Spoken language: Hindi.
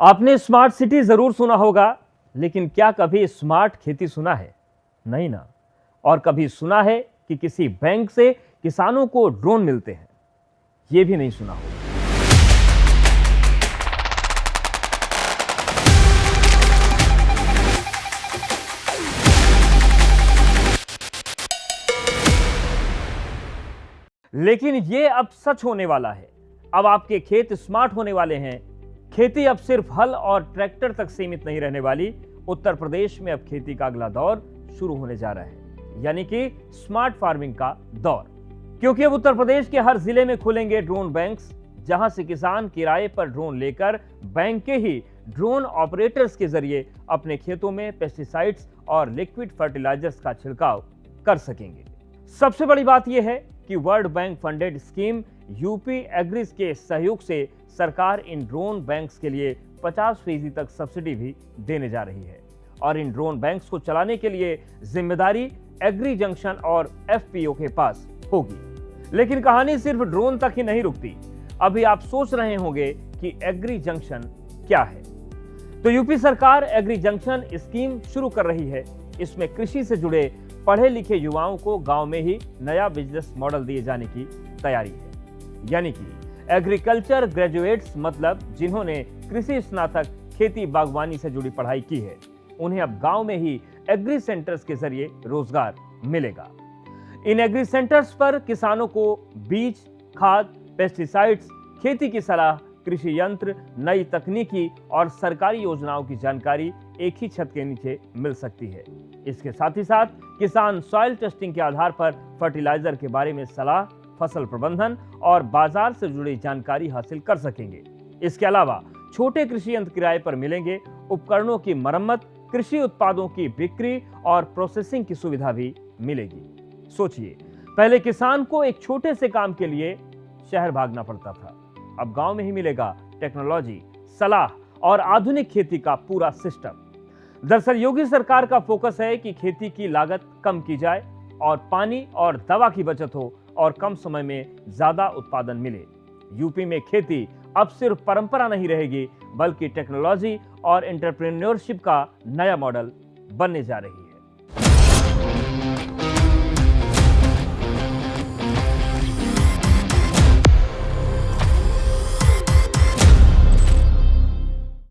आपने स्मार्ट सिटी जरूर सुना होगा, लेकिन क्या कभी स्मार्ट खेती सुना है? नहीं ना। और कभी सुना है कि किसी बैंक से किसानों को ड्रोन मिलते हैं? यह भी नहीं सुना होगा। लेकिन यह अब सच होने वाला है। अब आपके खेत स्मार्ट होने वाले हैं। खेती अब सिर्फ हल और ट्रैक्टर तक सीमित नहीं रहने वाली। उत्तर प्रदेश में अब खेती का अगला दौर शुरू होने जा रहा है, यानी कि स्मार्ट फार्मिंग का दौर। क्योंकि अब उत्तर प्रदेश के हर जिले में खुलेंगे ड्रोन बैंक्स, जहां से किसान किराए पर ड्रोन लेकर बैंक के ही ड्रोन ऑपरेटर्स के जरिए अपने खेतों में पेस्टिसाइड्स और लिक्विड फर्टिलाइजर्स का छिड़काव कर सकेंगे। सबसे बड़ी बात यह है कि world bank funded scheme UP agrees के सहयोग से सरकार इन ड्रोन बैंक्स के लिए 50% तक सब्सिडी भी देने जा रही है। और इन ड्रोन बैंक्स को चलाने के लिए जिम्मेदारी एग्री जंक्शन और एफपीओ के पास होगी। लेकिन कहानी सिर्फ ड्रोन तक ही नहीं रुकती। अभी आप सोच रहे होंगे कि एग्री जंक्शन क्या है। तो यूपी सरकार एग्री जंक्शन स्कीम शुरू कर रही है। इसमें कृषि से जुड़े पढ़े लिखे युवाओं को गांव में ही नया बिजनेस मॉडल दिए जाने की तैयारी है। यानी कि एग्रीकल्चर ग्रेजुएट्स, मतलब जिन्होंने कृषि स्नातक खेती बागवानी से जुड़ी पढ़ाई की है, उन्हें अब गांव में ही एग्री सेंटर्स के जरिए रोजगार मिलेगा। इन एग्री सेंटर्स पर किसानों को बीज, खाद, पेस्टिसाइड्स, खेती की सलाह, कृषि यंत्र, नई तकनीकी और सरकारी योजनाओं की जानकारी एक ही छत के नीचे मिल सकती है। इसके साथ ही साथ किसान सॉइल टेस्टिंग के आधार पर फर्टिलाइजर के बारे में सलाह, फसल प्रबंधन और बाजार से जुड़ी जानकारी हासिल कर सकेंगे। इसके अलावा छोटे कृषि यंत्र किराए पर मिलेंगे, उपकरणों की मरम्मत, कृषि उत्पादों की बिक्री और प्रोसेसिंग की सुविधा भी मिलेगी। सोचिए, पहले किसान को एक छोटे से काम के लिए शहर भागना पड़ता था। अब गांव में ही मिलेगा टेक्नोलॉजी, सलाह और आधुनिक खेती का पूरा सिस्टम। दरअसल योगी सरकार का फोकस है कि खेती की लागत कम की जाए और पानी और दवा की बचत हो और कम समय में ज्यादा उत्पादन मिले। यूपी में खेती अब सिर्फ परंपरा नहीं रहेगी, बल्कि टेक्नोलॉजी और एंटरप्रेन्योरशिप का नया मॉडल बनने जा रही है।